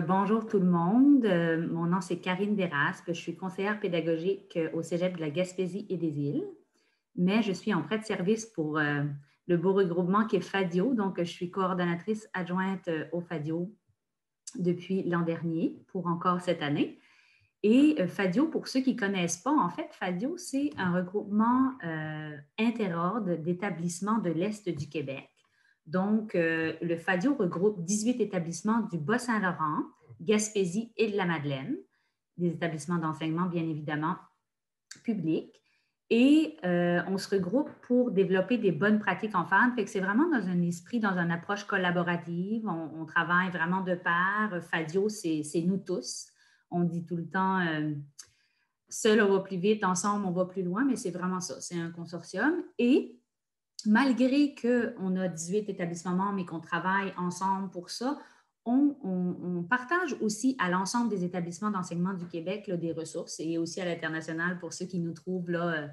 Bonjour tout le monde. Mon nom, c'est Karine Desraspe. Je suis conseillère pédagogique au Cégep de la Gaspésie et des Îles, mais je suis en prêt de service pour le beau regroupement qui est FADIO. Donc, je suis coordonnatrice adjointe au FADIO depuis l'an dernier pour encore cette année. Et FADIO, pour ceux qui ne connaissent pas, en fait, FADIO, c'est un regroupement interordre d'établissements de l'Est du Québec. Donc, le FADIO regroupe 18 établissements du Bas-Saint-Laurent, Gaspésie et de la Madeleine, des établissements d'enseignement, bien évidemment, publics. Et on se regroupe pour développer des bonnes pratiques en femmes. Fait que c'est vraiment dans un esprit, dans une approche collaborative. On travaille vraiment de pair. FADIO, c'est nous tous. On dit tout le temps, seul on va plus vite, ensemble on va plus loin, mais c'est vraiment ça, c'est un consortium. Et malgré qu'on a 18 établissements membres et qu'on travaille ensemble pour ça, on partage aussi à l'ensemble des établissements d'enseignement du Québec là, des ressources et aussi à l'international pour ceux qui nous trouvent là,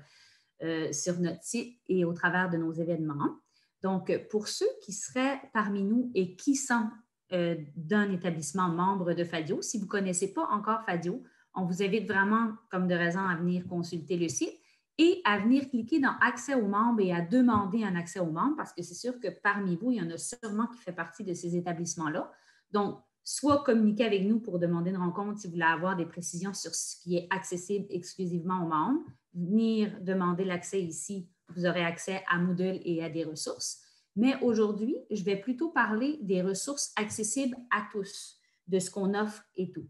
sur notre site et au travers de nos événements. Donc, pour ceux qui seraient parmi nous et qui sont d'un établissement membre de FADIO, si vous ne connaissez pas encore FADIO, on vous invite vraiment, comme de raison, à venir consulter le site et à venir cliquer dans Accès aux membres et à demander un accès aux membres parce que c'est sûr que parmi vous, il y en a sûrement qui fait partie de ces établissements-là. Donc, soit communiquer avec nous pour demander une rencontre si vous voulez avoir des précisions sur ce qui est accessible exclusivement aux membres, venir demander l'accès ici, vous aurez accès à Moodle et à des ressources. Mais aujourd'hui, je vais plutôt parler des ressources accessibles à tous, de ce qu'on offre et tout.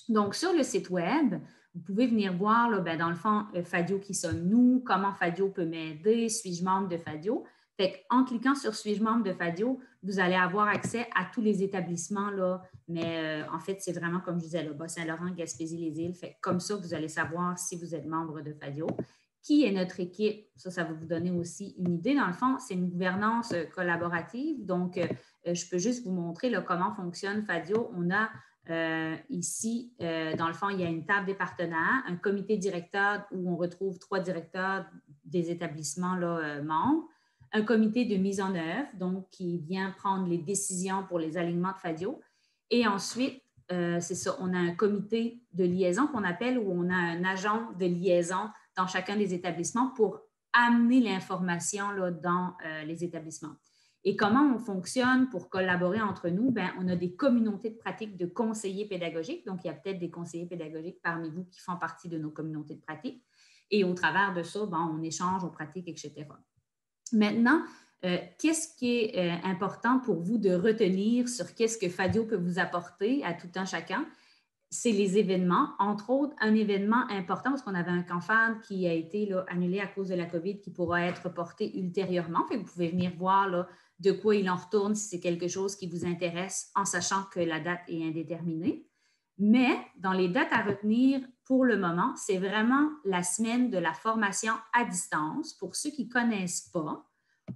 Donc, sur le site Web, vous pouvez venir voir, là, dans le fond, FADIO, qui sommes-nous, comment FADIO peut m'aider, suis-je membre de FADIO. Fait en cliquant sur suis-je membre de FADIO, vous allez avoir accès à tous les établissements, là, mais en fait, c'est vraiment, comme je disais, le Bas-Saint-Laurent, Gaspésie, les îles. Fait comme ça, vous allez savoir si vous êtes membre de FADIO. Qui est notre équipe? Ça va vous donner aussi une idée. Dans le fond, c'est une gouvernance collaborative. Donc, je peux juste vous montrer là, comment fonctionne FADIO. On a ici, dans le fond, il y a une table des partenaires, un comité directeur où on retrouve 3 directeurs des établissements là, membres, un comité de mise en œuvre, donc qui vient prendre les décisions pour les alignements de FADIO. Et ensuite, c'est ça, on a un comité de liaison qu'on appelle où on a un agent de liaison dans chacun des établissements pour amener l'information là, dans les établissements. Et comment on fonctionne pour collaborer entre nous? Bien, on a des communautés de pratique de conseillers pédagogiques. Donc, il y a peut-être des conseillers pédagogiques parmi vous qui font partie de nos communautés de pratique. Et au travers de ça, bien, on échange, on pratique, etc. Maintenant, qu'est-ce qui est important pour vous de retenir sur qu'est-ce que FADIO peut vous apporter à tout un chacun? C'est les événements, entre autres, un événement important parce qu'on avait un camp qui a été là, annulé à cause de la COVID qui pourra être reporté ultérieurement. Fait que vous pouvez venir voir là, de quoi il en retourne si c'est quelque chose qui vous intéresse en sachant que la date est indéterminée. Mais dans les dates à retenir pour le moment, c'est vraiment la semaine de la formation à distance. Pour ceux qui ne connaissent pas,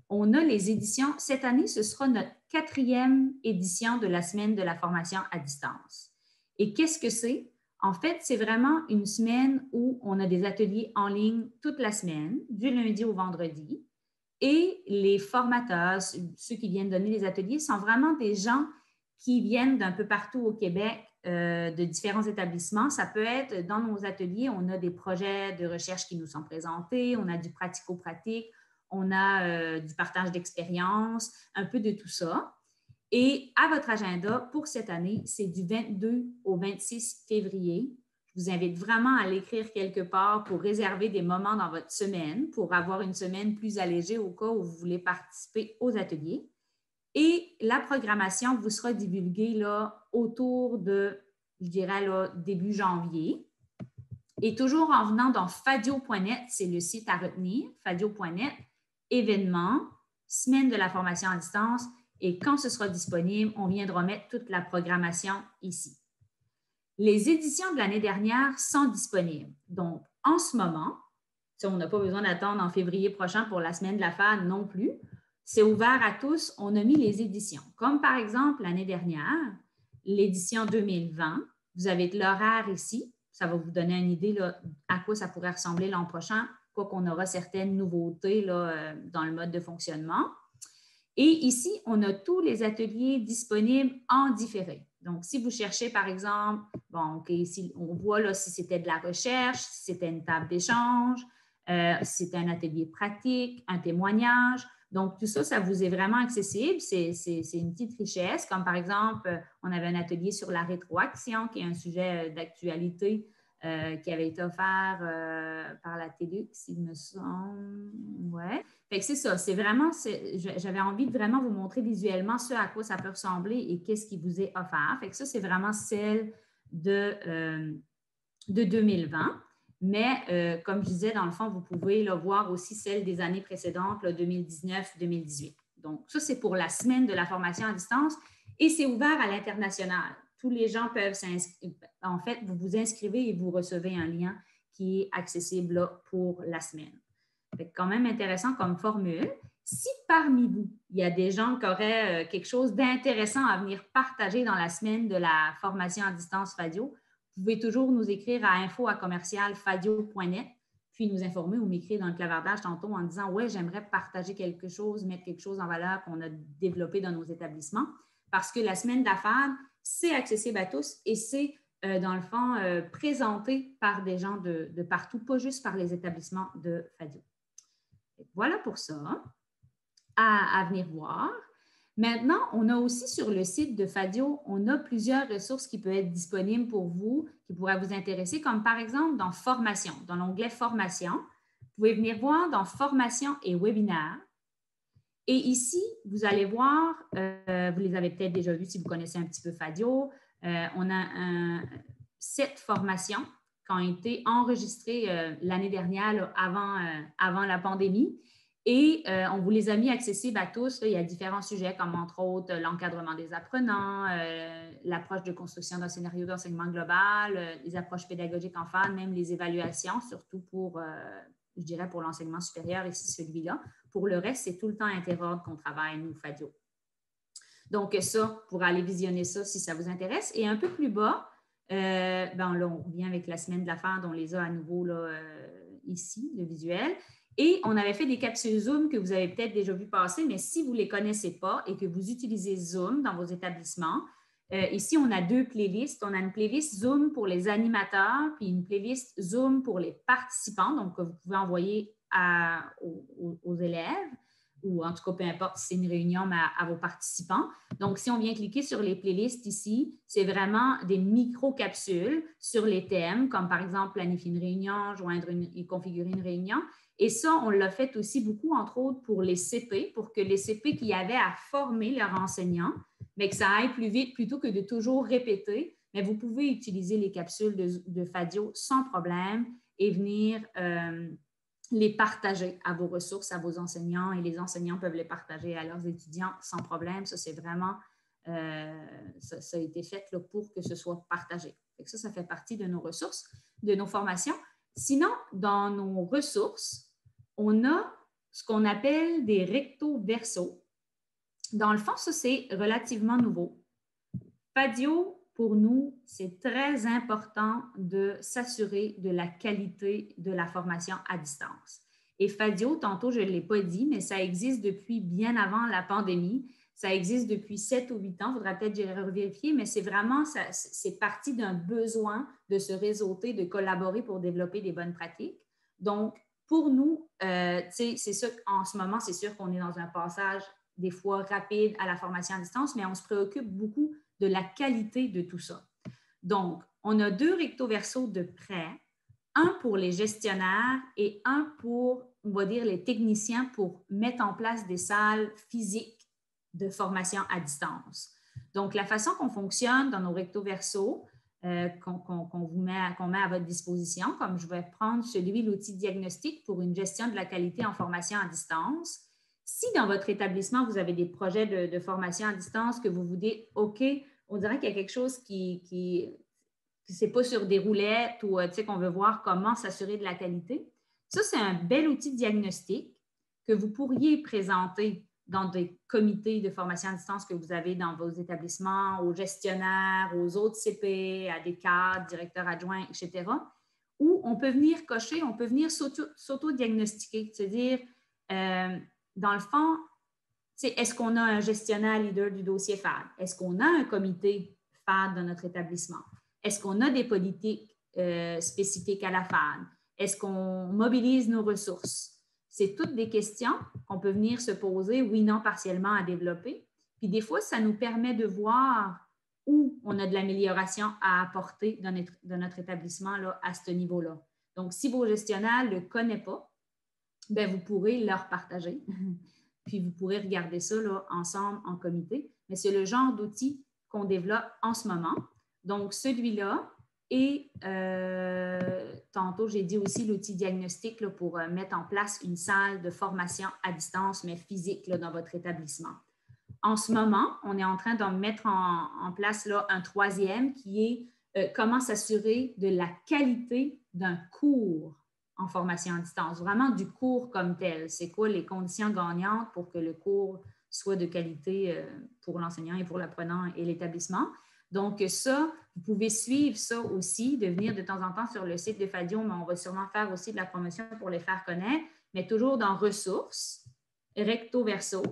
on a les éditions. Cette année, ce sera notre 4e édition de la semaine de la formation à distance. Et qu'est-ce que c'est? En fait, c'est vraiment une semaine où on a des ateliers en ligne toute la semaine, du lundi au vendredi. Et les formateurs, ceux qui viennent donner les ateliers, sont vraiment des gens qui viennent d'un peu partout au Québec, de différents établissements. Ça peut être dans nos ateliers, on a des projets de recherche qui nous sont présentés, on a du pratico-pratique, on a du partage d'expérience, un peu de tout ça. Et à votre agenda pour cette année, c'est du 22 au 26 février. Je vous invite vraiment à l'écrire quelque part pour réserver des moments dans votre semaine, pour avoir une semaine plus allégée au cas où vous voulez participer aux ateliers. Et la programmation vous sera divulguée là, autour de, je dirais, là, début janvier. Et toujours en venant dans fadio.net, c'est le site à retenir, fadio.net, événements, semaine de la formation à distance, et quand ce sera disponible, on viendra mettre toute la programmation ici. Les éditions de l'année dernière sont disponibles. Donc, en ce moment, on n'a pas besoin d'attendre en février prochain pour la semaine de la FAD non plus. C'est ouvert à tous. On a mis les éditions. Comme par exemple l'année dernière, l'édition 2020, vous avez l'horaire ici. Ça va vous donner une idée là, à quoi ça pourrait ressembler l'an prochain, quoi qu'on aura certaines nouveautés là, dans le mode de fonctionnement. Et ici, on a tous les ateliers disponibles en différé. Donc, si vous cherchez, par exemple, bon, OK, ici, on voit là si c'était de la recherche, si c'était une table d'échange, si c'était un atelier pratique, un témoignage. Donc, tout ça, ça vous est vraiment accessible. C'est une petite richesse, comme par exemple, on avait un atelier sur la rétroaction, qui est un sujet d'actualité qui avait été offert par la TEDx, il me semble. Ouais. Fait que c'est ça. C'est vraiment, j'avais envie de vraiment vous montrer visuellement ce à quoi ça peut ressembler et qu'est-ce qui vous est offert. Fait que ça, c'est vraiment celle de 2020. Mais comme je disais, dans le fond, vous pouvez là, voir aussi celle des années précédentes, 2019-2018. Donc, ça, c'est pour la semaine de la formation à distance et c'est ouvert à l'international. Tous les gens peuvent s'inscrire. En fait, vous vous inscrivez et vous recevez un lien qui est accessible là, pour la semaine. C'est quand même intéressant comme formule. Si parmi vous, il y a des gens qui auraient quelque chose d'intéressant à venir partager dans la semaine de la formation à distance Fadio, vous pouvez toujours nous écrire à info@commercialfadio.net, puis nous informer ou m'écrire dans le clavardage tantôt en disant « Ouais, j'aimerais partager quelque chose, mettre quelque chose en valeur qu'on a développé dans nos établissements. » Parce que la semaine d'affaires, c'est accessible à tous et c'est, dans le fond, présenté par des gens de partout, pas juste par les établissements de Fadio. Voilà pour ça, à venir voir. Maintenant, on a aussi sur le site de Fadio, on a plusieurs ressources qui peuvent être disponibles pour vous, qui pourraient vous intéresser, comme par exemple dans Formation, dans l'onglet Formation. Vous pouvez venir voir dans Formation et Webinaire. Et ici, vous allez voir, vous les avez peut-être déjà vus si vous connaissez un petit peu Fadio, on a 7 formations qui ont été enregistrées l'année dernière, là, avant la pandémie. Et on vous les a mis accessibles à tous. Là. Il y a différents sujets, comme entre autres l'encadrement des apprenants, l'approche de construction d'un scénario d'enseignement global, les approches pédagogiques en phase, même les évaluations, surtout pour, je dirais, pour l'enseignement supérieur, ici celui-là. Pour le reste, c'est tout le temps interordre qu'on travaille, nous, Fadio. Donc, ça, pour aller visionner ça si ça vous intéresse. Et un peu plus bas, là, on revient avec la semaine de l'affaire, dont on les a à nouveau là, ici, le visuel. Et on avait fait des capsules Zoom que vous avez peut-être déjà vu passer, mais si vous ne les connaissez pas et que vous utilisez Zoom dans vos établissements, ici, on a 2 playlists. On a une playlist Zoom pour les animateurs, puis une playlist Zoom pour les participants, donc que vous pouvez envoyer aux élèves, ou en tout cas, peu importe si c'est une réunion, mais à vos participants. Donc, si on vient cliquer sur les playlists ici, c'est vraiment des micro-capsules sur les thèmes, comme par exemple planifier une réunion, joindre et configurer une réunion. Et ça, on l'a fait aussi beaucoup, entre autres, pour les CP, pour que les CP qui avaient à former leurs enseignants, mais que ça aille plus vite plutôt que de toujours répéter, mais vous pouvez utiliser les capsules de Fadio sans problème et venir les partager à vos ressources, à vos enseignants, et les enseignants peuvent les partager à leurs étudiants sans problème. Ça, c'est vraiment, ça a été fait là, pour que ce soit partagé. Ça fait partie de nos ressources, de nos formations. Sinon, dans nos ressources, on a ce qu'on appelle des recto verso. Dans le fond, ça, c'est relativement nouveau. Fadio, pour nous, c'est très important de s'assurer de la qualité de la formation à distance. Et Fadio, tantôt, je ne l'ai pas dit, mais ça existe depuis bien avant la pandémie. Ça existe depuis 7 ou 8 ans. Il faudra peut-être revérifier, mais c'est vraiment, c'est parti d'un besoin de se réseauter, de collaborer pour développer des bonnes pratiques. Donc, pour nous, c'est sûr qu'en ce moment, c'est sûr qu'on est dans un passage des fois rapide à la formation à distance, mais on se préoccupe beaucoup de la qualité de tout ça. Donc, on a 2 recto verso de prêt, un pour les gestionnaires et un pour, on va dire, les techniciens pour mettre en place des salles physiques de formation à distance. Donc, la façon qu'on fonctionne dans nos recto verso, qu'on met à votre disposition, comme je vais prendre celui, l'outil diagnostic pour une gestion de la qualité en formation à distance. Si dans votre établissement, vous avez des projets de formation à distance que vous vous dites, OK, on dirait qu'il y a quelque chose qui c'est pas sur des roulettes ou qu'on veut voir comment s'assurer de la qualité. Ça, c'est un bel outil de diagnostic que vous pourriez présenter dans des comités de formation à distance que vous avez dans vos établissements, aux gestionnaires, aux autres CP, à des cadres, directeurs adjoints, etc., où on peut venir cocher, on peut venir s'auto-diagnostiquer, c'est-à-dire, dans le fond, est-ce qu'on a un gestionnaire leader du dossier FAD? Est-ce qu'on a un comité FAD dans notre établissement? Est-ce qu'on a des politiques spécifiques à la FAD? Est-ce qu'on mobilise nos ressources? C'est toutes des questions qu'on peut venir se poser, oui, non, partiellement à développer. Puis des fois, ça nous permet de voir où on a de l'amélioration à apporter dans notre établissement là, à ce niveau-là. Donc, si vos gestionnaires ne le connaissent pas, bien, vous pourrez leur partager. Puis vous pourrez regarder ça là, ensemble en comité. Mais c'est le genre d'outil qu'on développe en ce moment. Donc, celui-là, et tantôt, j'ai dit aussi l'outil diagnostic là, pour mettre en place une salle de formation à distance, mais physique là, dans votre établissement. En ce moment, on est en train de mettre en place là, un troisième qui est comment s'assurer de la qualité d'un cours en formation à distance, vraiment du cours comme tel. C'est quoi les conditions gagnantes pour que le cours soit de qualité pour l'enseignant et pour l'apprenant et l'établissement. Donc, ça, vous pouvez suivre ça aussi, de venir de temps en temps sur le site de Fadio, mais on va sûrement faire aussi de la promotion pour les faire connaître, mais toujours dans ressources, recto verso.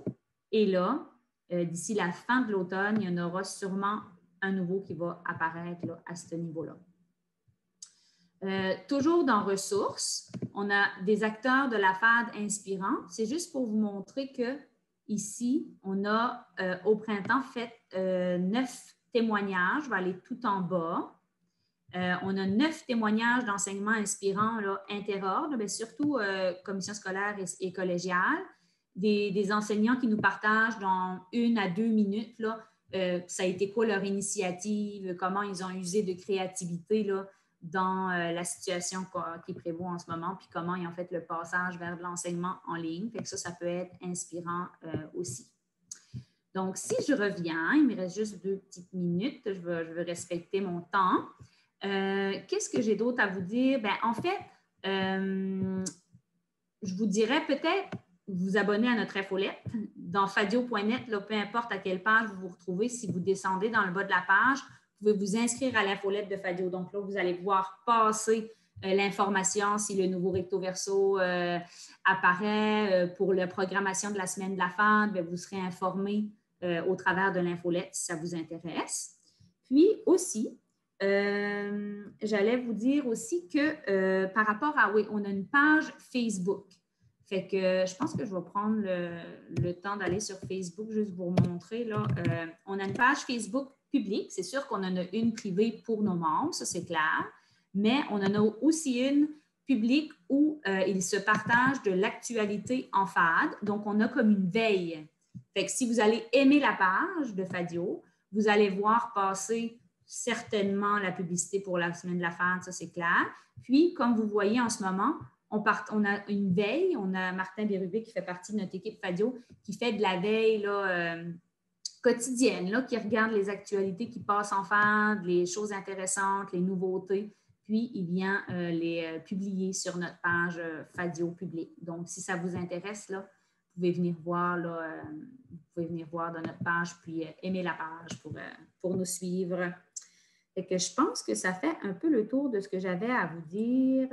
Et là, d'ici la fin de l'automne, il y en aura sûrement un nouveau qui va apparaître là, à ce niveau-là. Toujours dans ressources, on a des acteurs de la FAD inspirants. C'est juste pour vous montrer que ici, on a au printemps fait 9 témoignages. Je vais aller tout en bas. On a 9 témoignages d'enseignement inspirants interordres, mais surtout commission scolaire et collégiale. Des enseignants qui nous partagent dans 1 à 2 minutes là, ça a été quoi leur initiative, comment ils ont usé de créativité là, dans la situation qui prévaut en ce moment, puis comment ils ont fait le passage vers de l'enseignement en ligne. Fait que ça peut être inspirant aussi. Donc, si je reviens, il me reste juste 2 petites minutes, je veux respecter mon temps. Qu'est-ce que j'ai d'autre à vous dire? Bien, en fait, je vous dirais peut-être vous abonner à notre infolette dans fadio.net, peu importe à quelle page vous vous retrouvez, si vous descendez dans le bas de la page, vous pouvez vous inscrire à l'infolette de Fadio. Donc là, vous allez pouvoir passer l'information si le nouveau recto verso apparaît pour la programmation de la semaine de la FAD, vous serez informé au travers de l'infolette si ça vous intéresse. Puis aussi, j'allais vous dire aussi que par rapport à, oui, on a une page Facebook. Fait que je pense que je vais prendre le temps d'aller sur Facebook juste pour vous montrer. Là, on a une page Facebook publique. C'est sûr qu'on en a une privée pour nos membres, ça c'est clair. Mais on en a aussi une publique où ils se partagent de l'actualité en FAD. Donc, on a comme une veille. Fait que si vous allez aimer la page de Fadio, vous allez voir passer certainement la publicité pour la semaine de la FAD, ça c'est clair. Puis, comme vous voyez en ce moment, on a une veille, on a Martin Bérubé qui fait partie de notre équipe Fadio, qui fait de la veille là, quotidienne, là, qui regarde les actualités qui passent en FAD, les choses intéressantes, les nouveautés, puis il vient les publier sur notre page Fadio publique. Donc, si ça vous intéresse, là, vous pouvez venir voir, là, vous pouvez venir voir dans notre page, puis aimer la page pour nous suivre. Fait que je pense que ça fait un peu le tour de ce que j'avais à vous dire.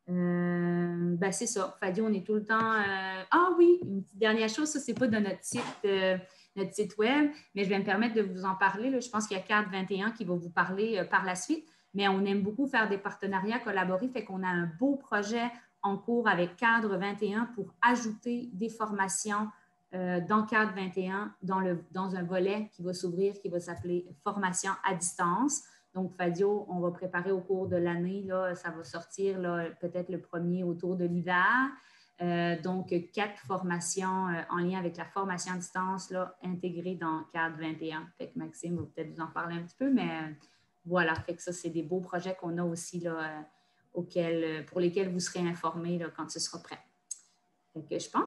Ben c'est ça. Fadio, on est tout le temps. Ah oui, une petite dernière chose, ça, c'est pas de notre site web, mais je vais me permettre de vous en parler. Là. Je pense qu'il y a Cadre 21 qui va vous parler par la suite, mais on aime beaucoup faire des partenariats collaborés, fait qu'on a un beau projet en cours avec Cadre 21 pour ajouter des formations dans Cadre 21 dans un volet qui va s'ouvrir, qui va s'appeler Formation à distance. Donc, Fadio, on va préparer au cours de l'année, là, ça va sortir peut-être le premier autour de l'hiver. Donc, 4 formations en lien avec la formation à distance là, intégrées dans Cadre 21. Fait que Maxime va peut-être vous en parler un petit peu, mais voilà, fait que ça, c'est des beaux projets qu'on a aussi là, pour lesquels vous serez informés là, quand ce sera prêt. Fait que je pense